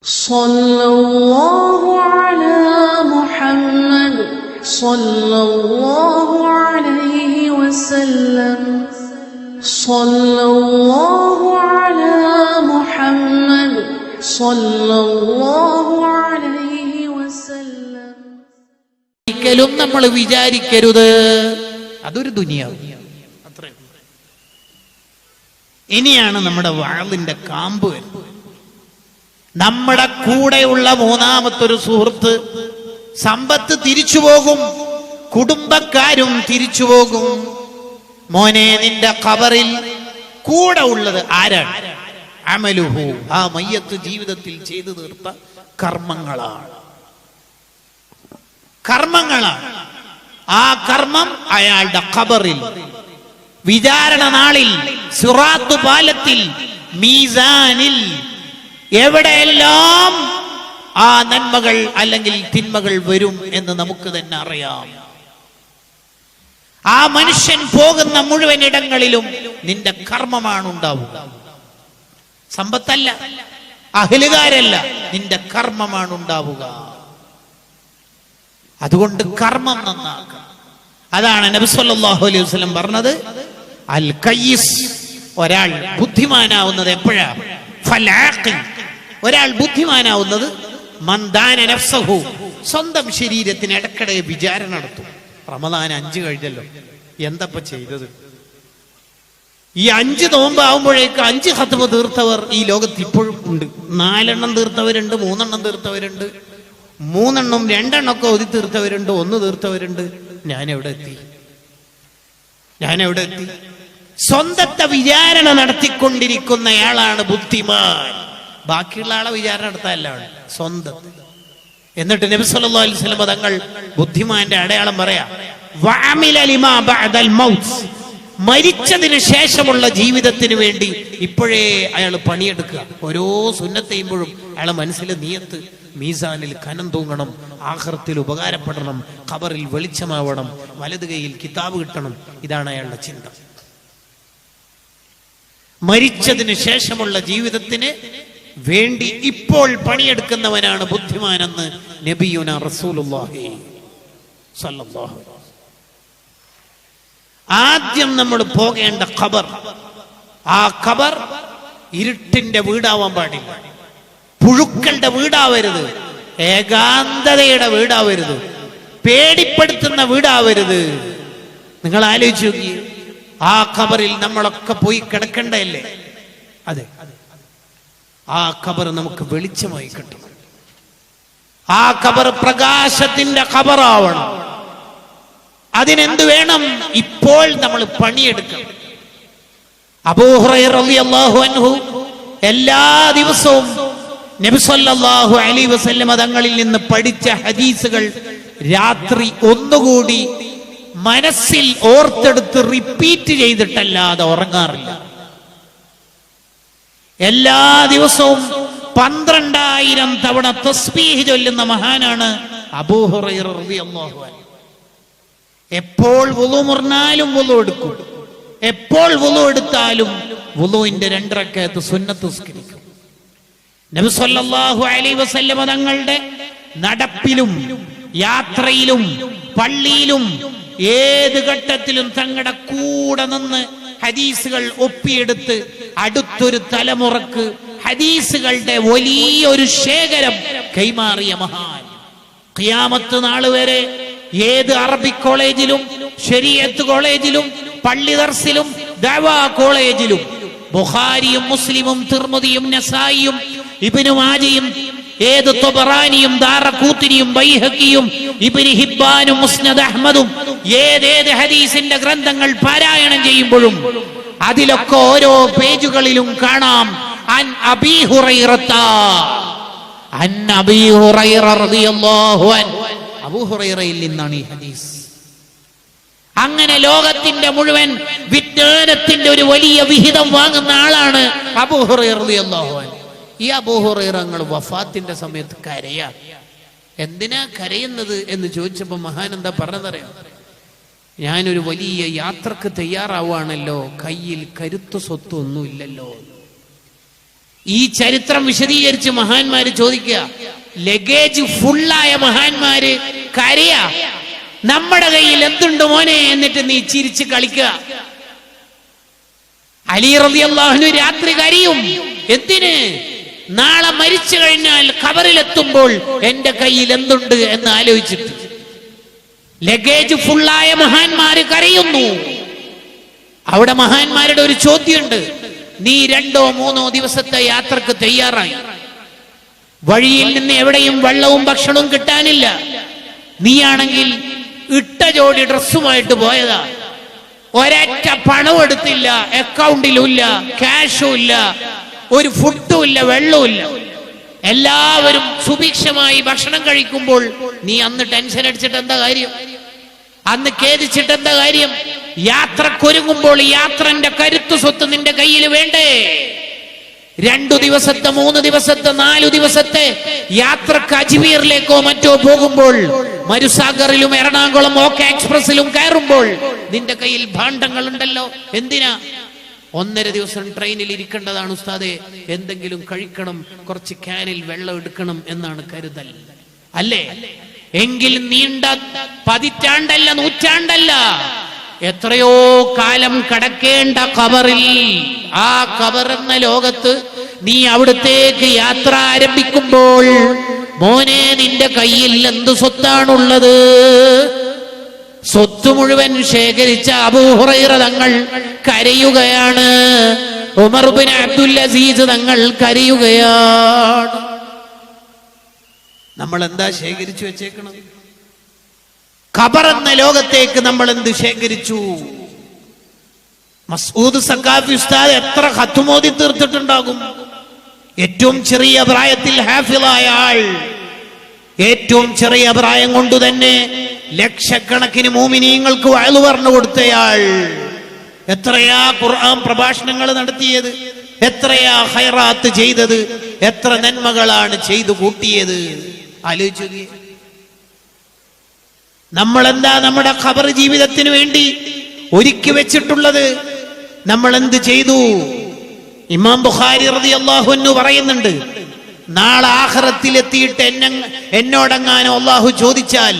സല്ലല്ലാഹു അലാ മുഹമ്മദ് സല്ലല്ലാഹു അലൈഹി വസല്ലം. സല്ലല്ലാഹു അലാ മുഹമ്മദ് സല്ലല്ലാഹു അലൈഹി വസല്ലം. ഒരിക്കലും നമ്മൾ വിചാരിക്കരുത് അതൊരു ദുനിയാവ്. അത്രേ. ഇനിയാണ് നമ്മുടെ വാളിന്റെ കാമ്പ് വരുന്നത്. നമ്മുടെ കൂടെയുള്ള മൂന്നാമത്തൊരു സുഹൃത്ത്, സമ്പത്ത് തിരിച്ചു പോകും, കുടുംബക്കാരും തിരിച്ചു പോകും. മോനെ, നിന്റെ ഖബറിൽ കൂടെ ഉള്ളത് ആരാണ്? അമലുഹു, ആ മയ്യത്ത് ജീവിതത്തിൽ ചെയ്തു തീർത്ത കർമ്മങ്ങളാണ്. ആ കർമ്മം അയാളുടെ ഖബറിൽ, വിചാരണ നാളിൽ, സിറാത്ത് പാലത്തിൽ, മീസാനിൽ, എവിടെയെല്ലാം ആ നന്മകൾ അല്ലെങ്കിൽ തിന്മകൾ വരും എന്ന് നമുക്ക് തന്നെ അറിയാം. ആ മനുഷ്യൻ പോകുന്ന മുഴുവൻ ഇടങ്ങളിലും നിന്റെ കർമ്മമാണ് ഉണ്ടാവുക. സമ്പത്തല്ല, അഹ്ലുകാരല്ല, നിന്റെ കർമ്മമാണ് ഉണ്ടാവുക. അതുകൊണ്ട് കർമ്മം നന്നാക്കുക. അതാണ് നബി സല്ലല്ലാഹു അലൈഹി വസല്ലം പറഞ്ഞത്, അൽ കയ്യിസ്, ഒരാൾ ബുദ്ധിമാനാവുന്നത് എപ്പോഴാ? ഒരാൾ ബുദ്ധിമാനാവുന്നത് മന്ദാന നഫ്സഹു, സ്വന്തം ശരീരത്തിന് ഇടയ്ക്കിടെ വിചാരണ നടത്തും. റമദാൻ 5 കഴിഞ്ഞല്ലോ, എന്തപ്പ ചെയ്തത്? ഈ 5 നോമ്പാവുമ്പോഴേക്ക് 5 ഖത്മ തീർത്തവർ ഈ ലോകത്ത് ഇപ്പോഴും ഉണ്ട്. 4 എണ്ണം തീർത്തവരുണ്ട്, 3 എണ്ണം തീർത്തവരുണ്ട്, 3 എണ്ണം 2 എണ്ണമൊക്കെ ഒതി തീർത്തവരുണ്ട്, 1 തീർത്തവരുണ്ട്. ഞാൻ എവിടെ എത്തി? സ്വന്തത്തെ വിചാരണ നടത്തിക്കൊണ്ടിരിക്കുന്നയാളാണ് ബുദ്ധിമാൻ. ബാക്കിയുള്ള ആളെ വിചാരണ നടത്താനാണ് സ്വന്തം. എന്നിട്ട് നബി സല്ലല്ലാഹു അലൈഹി വസല്ലം തങ്ങൾ ബുദ്ധിമാന്റെ അടയാളം പറയാ, വഅമില ലിമാ ബഅദൽ മൗത്ത്, മരിച്ചതിന് ശേഷമുള്ള ജീവിതത്തിന് വേണ്ടി ഇപ്പോഴേ അയാൾ പണിയെടുക്കുക. ഓരോ സുന്നത്ത് ചെയ്യുമ്പോഴും അയാളെ മനസ്സിലെ നിയത്ത്, മീസാനിൽ കനം തൂങ്ങണം, ആഖിറത്തിൽ ഉപകാരപ്പെടണം, ഖബറിൽ വെളിച്ചമാവണം, വലത് കൈയിൽ കിതാബ് കിട്ടണം. ഇതാണ് അയാളുടെ ചിന്ത. മരിച്ചതിന് ശേഷമുള്ള ജീവിതത്തിന് വേണ്ടി ഇപ്പോൾ പണിയെടുക്കുന്നവനാണ് ബുദ്ധിമാനെന്ന് നബിയുനാ റസൂലുള്ളാഹി സ്വല്ലല്ലാഹു അലൈഹി വസല്ലം. ആദ്യം നമ്മൾ പോകേണ്ട ഖബർ, ആ ഖബർ ഇരുട്ടിന്റെ വീടാവാൻ പാടില്ല, പുഴുക്കളുടെ വീടാവരുത്, ഏകാന്തതയുടെ വീടാവരുത്, പേടിപ്പെടുത്തുന്ന വീടാവരുത്. നിങ്ങൾ ആലോചിച്ച് നോക്കി, ആ ഖബറിൽ നമ്മളൊക്കെ പോയി കിടക്കണ്ടല്ലേ? അതെ, ആ ഖബർ നമുക്ക് വെളിച്ചമായി കിട്ടണം. ആ ഖബർ പ്രകാശത്തിന്റെ ഖബറാവണം. അതിനെന്ത് വേണം? ഇപ്പോൾ നമ്മൾ പണിയെടുക്കണം. അബൂ ഹുറൈറ റളിയല്ലാഹു അൻഹു എല്ലാ ദിവസവും നബി സല്ലല്ലാഹു അലൈഹി വസല്ലം തങ്ങളിൽ നിന്ന് പഠിച്ച ഹദീസുകൾ രാത്രി ഒന്നുകൂടി മനസ്സിൽ ഓർത്തെടുത്ത് റിപ്പീറ്റ് ചെയ്തിട്ടല്ലാതെ ഉറങ്ങാറില്ല. എല്ലാ ദിവസവും 12,000 തവണ തസ്ബീഹ് ചൊല്ലുന്ന മഹാനാണ് അബൂ ഹുറൈറ റളിയല്ലാഹു അൻഹു. എപ്പോൾ വുളു മുറിഞ്ഞാലും വുളു എടുക്കും, എപ്പോൾ വുളു എടുത്താലും വുളുവിന്റെ 2 റക്അത്ത് സുന്നത്ത് നിസ്കരിക്കും. നബി സല്ലല്ലാഹു അലൈഹി വസല്ലം തങ്ങളുടെ നടപ്പിലും യാത്രയിലും പള്ളിയിലും ഏത് ഘട്ടത്തിലും തങ്ങളുടെ കൂടെ നിന്ന് ഹദീസുകൾ ഒപ്പിയെടുത്ത് അടുത്തൊരു തലമുറക്ക് ഹദീസുകളുടെ വലിയൊരു ശേഖരം കൈമാറിയ മഹാൻ. ഖിയാമത്ത് നാൾ വരെ ഏത് അറബിക് കോളേജിലും ശരീഅത്ത് കോളേജിലും പള്ളി ദർസിലും ദഅവാ കോളേജിലും ബുഖാരിയും മുസ്ലിമും തിർമിദിയും നസായിയും ഇബ്നു മാജയും ഏത് തൊബറാനിയും ദാറഖൂത്തിനിയും ബൈഹഖിയും ഇബ്നു ഹിബ്ബാനും മുസ്നദ് അഹ്മദും ഏതേത് ഹദീസിന്റെ ഗ്രന്ഥങ്ങൾ പാരായണം ചെയ്യുമ്പോഴും അതിലൊക്കെ ഓരോ പേജുകളിലും കാണാം അൻ അബീ ഹുറൈറത, അൻ അബീ ഹുറൈറ റളിയല്ലാഹു അൻഹു, അബൂ ഹുറൈറയിൽ നിന്നാണ് ഈ ഹദീസ്. അങ്ങനെ ലോകത്തിന്റെ മുഴുവൻ വിജ്ഞാനത്തിന്റെ ഒരു വലിയ വിഹിതം വാങ്ങുന്ന ആളാണ് അബൂ ഹുറൈറ റളിയല്ലാഹു അൻഹു. ഈ അബൂ ഹുറൈറ നിങ്ങൾ വഫാത്തിന്റെ സമയത്ത് കരയാ. എന്തിനാ കരയുന്നത് എന്ന് ചോദിച്ചപ്പോൾ മഹാൻ എന്താ പറഞ്ഞതറിയാം? ഞാനൊരു വലിയ യാത്രക്ക് തയ്യാറാവുകയാണല്ലോ, കയ്യിൽ കരുത്തു സ്വത്തൊന്നുമില്ലല്ലോ. ഈ ചരിത്രം വിശദീകരിച്ച് മഹാന്മാര് ചോദിക്കുക, ലഗേജ് ഫുള്ളായ മഹാന്മാര് കരയാ, നമ്മുടെ കയ്യിൽ എന്തുണ്ട് മോനെ എന്നിട്ട് നീ ചിരിച്ച് കളിക്കുക. അലി റളിയല്ലാഹു അൻഹു രാത്രി കരയും. എന്തിന്? നാളെ മരിച്ചു കഴിഞ്ഞാൽ ഖബറിലെത്തുമ്പോൾ എന്റെ കയ്യിൽ എന്തുണ്ട് എന്ന് ആലോചിച്ചിട്ട്. ലഗേജ് ഫുള്ളായ മഹാന്മാര് കരയുന്നു. അവിടെ മഹാന്മാരുടെ ഒരു ചോദ്യമുണ്ട്, നീ 2-3 ദിവസത്തെ യാത്രക്ക് തയ്യാറായി, വഴിയിൽ നിന്ന് എവിടെയും വെള്ളവും ഭക്ഷണവും കിട്ടാനില്ല, നീയാണെങ്കിൽ ഇട്ട ജോഡി ഡ്രസ്സുമായിട്ട് പോയതാ, ഒരൊറ്റ പണവും എടുത്തില്ല, അക്കൗണ്ടിലും ഇല്ല, ക്യാഷും ഇല്ല, ഒരു ഫുഡും ഇല്ല, വെള്ളവും ഇല്ല, എല്ലാവരും സുഭിക്ഷമായി ഭക്ഷണം കഴിക്കുമ്പോൾ നീ അന്ന് ടെൻഷൻ അടിച്ചിട്ട് എന്താ കാര്യം? അന്ന് ഖേദിച്ചിട്ട് എന്താ കാര്യം? യാത്രക്കൊരുങ്ങുമ്പോൾ യാത്രന്റെ കരുത്തു സ്വത്ത് നിന്റെ കയ്യിൽ വേണ്ടേ? 2 ദിവസത്തെ 3 ദിവസത്തെ 4 ദിവസത്തെ യാത്രക്ക് അജ്മീറിലേക്കോ മറ്റോ പോകുമ്പോൾ, മരുസാഗറിലും എറണാകുളം ഓക്കെ എക്സ്പ്രസിലും കയറുമ്പോൾ നിന്റെ കയ്യിൽ ഭാണ്ഡങ്ങൾ ഉണ്ടല്ലോ. എന്തിനാ? 1.5 ദിവസം ട്രെയിനിൽ ഇരിക്കേണ്ടതാണ് ഉസ്താദെ, എന്തെങ്കിലും കഴിക്കണം, കുറച്ച് ക്യാനിൽ വെള്ളം എടുക്കണം എന്നാണ് കരുതൽ, അല്ലേ? എങ്കിൽ നീണ്ട പതിറ്റാണ്ടല്ല, നൂറ്റാണ്ടല്ല, എത്രയോ കാലം കടക്കേണ്ട ഖബറിൽ, ആ ഖബർ എന്ന ലോകത്ത് നീ അവിടത്തേക്ക് യാത്ര ആരംഭിക്കുമ്പോൾ മോനെ നിന്റെ കയ്യിൽ എന്ത് സ്വത്താണുള്ളത്? സ്വത്ത് മുഴുവൻ ശേഖരിച്ച അബൂ ഹുറൈറ തങ്ങൾ കരയുകയാണ്, ഉമർ ഇബ്നു അബ്ദുൽ അസീസ് തങ്ങൾ കരയുകയാണ്. നമ്മൾ എന്താ ശേഖരിച്ചു വെച്ചേക്കണം? ഖബർ എന്ന ലോകത്തേക്ക് നമ്മൾ എന്ത് ശേഖരിച്ചു? മസ്ഊദ് സഖാഫി ഉസ്താദ് എത്ര ഖത്മോദി തീർത്തിട്ടുണ്ടാകും? ഏറ്റവും ചെറിയ പ്രായത്തിൽ ഹാഫിളായ ആൾ, ഏറ്റവും ചെറിയ പ്രായം കൊണ്ട് തന്നെ ലക്ഷക്കണക്കിന് മുഅ്മിനീങ്ങൾക്ക് വഅ്ള് പറഞ്ഞു കൊടുത്തയാൾ, എത്രയാ ഖുർആൻ പ്രഭാഷണങ്ങൾ നടത്തിയത്, എത്രയാ ഖൈറാത്ത് ചെയ്തത്, എത്ര നന്മകളാണ് ചെയ്തു കൂട്ടിയത്. ആലോചിച്ചു. നമ്മളെന്താ നമ്മുടെ ഖബർ ജീവിതത്തിന് വേണ്ടി ഒരുക്കി വെച്ചിട്ടുള്ളത്? നമ്മൾ എന്ത് ചെയ്തു? ഇമാം ബുഖാരി റളിയല്ലാഹു അൻഹു പറയുന്നുണ്ട്, നാളെ ആഖിറത്തിൽ എത്തിയിട്ട് എന്നോടെങ്ങാനും അള്ളാഹു ചോദിച്ചാൽ,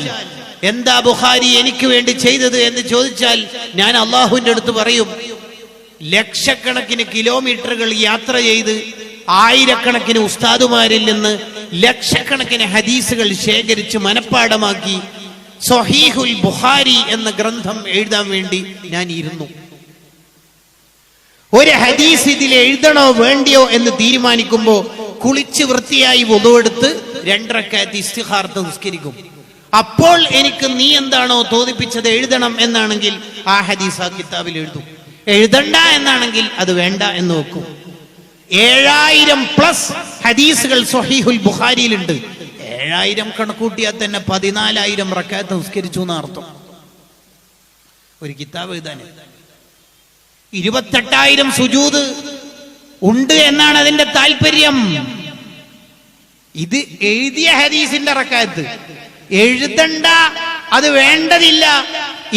എന്താ ബുഖാരി എനിക്ക് വേണ്ടി ചെയ്തത് എന്ന് ചോദിച്ചാൽ, ഞാൻ അള്ളാഹുവിന്റെ അടുത്ത് പറയും, ലക്ഷക്കണക്കിന് കിലോമീറ്ററുകൾ യാത്ര ചെയ്ത് ആയിരക്കണക്കിന് ഉസ്താദുമാരിൽ നിന്ന് ലക്ഷക്കണക്കിന് ഹദീസുകൾ ശേഖരിച്ച് മനഃപ്പാഠമാക്കി സ്വഹീഹുൽ ബുഖാരി എന്ന ഗ്രന്ഥം എഴുതാൻ വേണ്ടി ഞാൻ ഇരുന്നു. ഒരു ഹദീസ് ഇതിൽ എഴുതണോ വേണ്ടിയോ എന്ന് തീരുമാനിക്കുമ്പോ കുളിച്ച് വൃത്തിയായി വുളുവെടുത്ത് 2 റക്അത്ത് ഇസ്തിഖാറത്ത് നിസ്കരിക്കും. അപ്പോൾ എനിക്ക് നീ എന്താണോ തോന്നിപ്പിച്ചത് എഴുതണം എന്നാണെങ്കിൽ ആ ഹദീസ് ആ കിതാബിൽ എഴുതും. എഴുതണ്ട എന്നാണെങ്കിൽ അത് വേണ്ട എന്ന് വെക്കും. 7000+ ഹദീസുകൾ സ്വഹീഹുൽ ബുഖാരിയിലുണ്ട്. 7000 കണക്കൂട്ടിയാൽ തന്നെ 14000 റക്അത്ത് നിസ്കരിച്ചു എന്ന അർത്ഥം. ഒരു കിതാബ് എഴുതാൻ 28000 സുജൂദ് ഉണ്ട് എന്നാണ് അതിന്റെ താല്പര്യം. ഇത് എഴുതിയ ഹദീസിന്റെ റക്അത്ത്, എഴുതണ്ട, അത് വേണ്ടതില്ല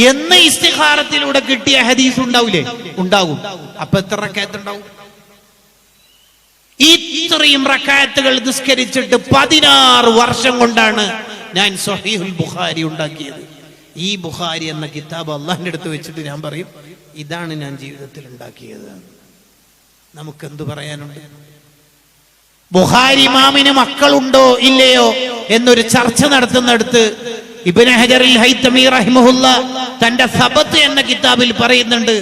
എന്ന് ഇസ്തിഖാറത്തിലൂടെ കിട്ടിയ ഹദീസ് ഉണ്ടാവൂലേ? ഉണ്ടാകും. അപ്പൊ എത്ര റക്അത്ത് ഉണ്ടാവും? ഇത്രയും റക്അത്തുകൾ നിസ്കരിച്ചിട്ട് 16 വർഷം കൊണ്ടാണ് ഞാൻ സ്വഹീഹുൽ ബുഖാരി ഉണ്ടാക്കിയത്. ഈ ബുഖാരി എന്ന കിതാബ് അള്ളാഹിന്റെ അടുത്ത് വെച്ചിട്ട് ഞാൻ പറയും, ഇതാണ് ഞാൻ ജീവിതത്തിൽ ഉണ്ടാക്കിയത്. നമുക്കെന്ത് പറയാനുണ്ട്? ബുഖാരി ഇമാമിന് മക്കളുണ്ടോ ഇല്ലയോ എന്നൊരു ചർച്ച നടത്തുന്നിടത്ത് ഇബ്നു ഹജറുൽ ഹൈതമി റഹിമഹുല്ല തന്റെ സബത്ത് എന്ന കിതാബിൽ പറയുന്നുണ്ട്,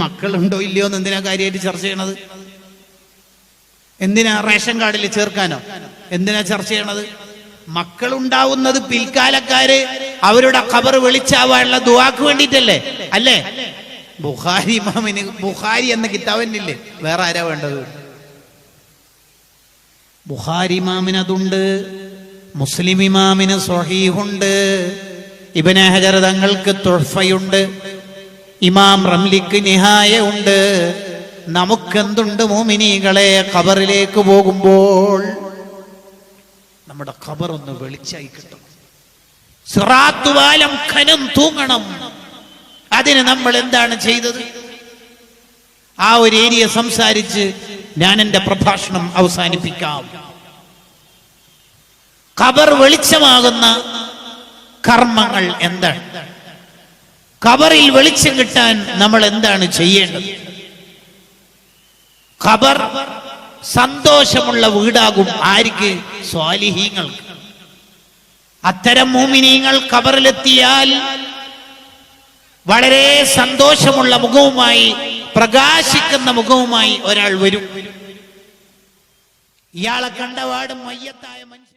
മക്കളുണ്ടോ ഇല്ലയോ എന്ന് എന്തിനാ കാര്യമായിട്ട് ചർച്ച ചെയ്യണത്? എന്തിനാ? റേഷൻ കാർഡിൽ ചേർക്കാനോ? എന്തിനാ ചർച്ച ചെയ്യണത്? മക്കളുണ്ടാവുന്നത് പിൽക്കാലക്കാര് അവരുടെ ഖബർ വിളിച്ചാവാനുള്ള ദുആക്ക് വേണ്ടിയിട്ടല്ലേ? അല്ലേ? ബുഖാരി ഇമാമിന് ബുഖാരി എന്ന കിതാബിനില്ലേ? വേറെ ആരാ വേണ്ടത്? ബുഖാരി ഇമാമിന് അതുണ്ട്, മുസ്ലിം ഇമാമിന് സ്വഹീഹുണ്ട്, ഇബ്നു ഹജർ തങ്ങൾക്ക് തുഹ്ഫയുണ്ട്, ഇമാം റംലിക്ക് നിഹായ ഉണ്ട്. നമുക്കെന്തുണ്ട് മോമിനീകളെ? ഖബറിലേക്ക് പോകുമ്പോൾ നമ്മുടെ ഖബർ ഒന്ന് വെളിച്ചായി കിട്ടും. സിറാത്ത് പാലം ഖനം തൂങ്ങണം. അതിന് നമ്മൾ എന്താണ് ചെയ്തത്? ആ ഒരു ഏരിയ സംസാരിച്ച് ഞാൻ എൻ്റെ പ്രഭാഷണം അവസാനിപ്പിക്കാം. ഖബർ വെളിച്ചമാകുന്ന കർമ്മങ്ങൾ എന്താണ്? ഖബറിൽ വെളിച്ചം കിട്ടാൻ നമ്മൾ എന്താണ് ചെയ്യേണ്ടത്? ഖബർ സന്തോഷമുള്ള വീടാകും ആർക്ക്? സ്വാലിഹീങ്ങൾക്ക്. അത്തരം മുഅ്മിനീങ്ങൾ ഖബറിലെത്തിയാൽ വളരെ സന്തോഷമുള്ള മുഖവുമായി, പ്രകാശിക്കുന്ന മുഖവുമായി ഒരാൾ വരും. ഇയാളെ കണ്ടപാടും മയ്യത്തായ മനുഷ്യൻ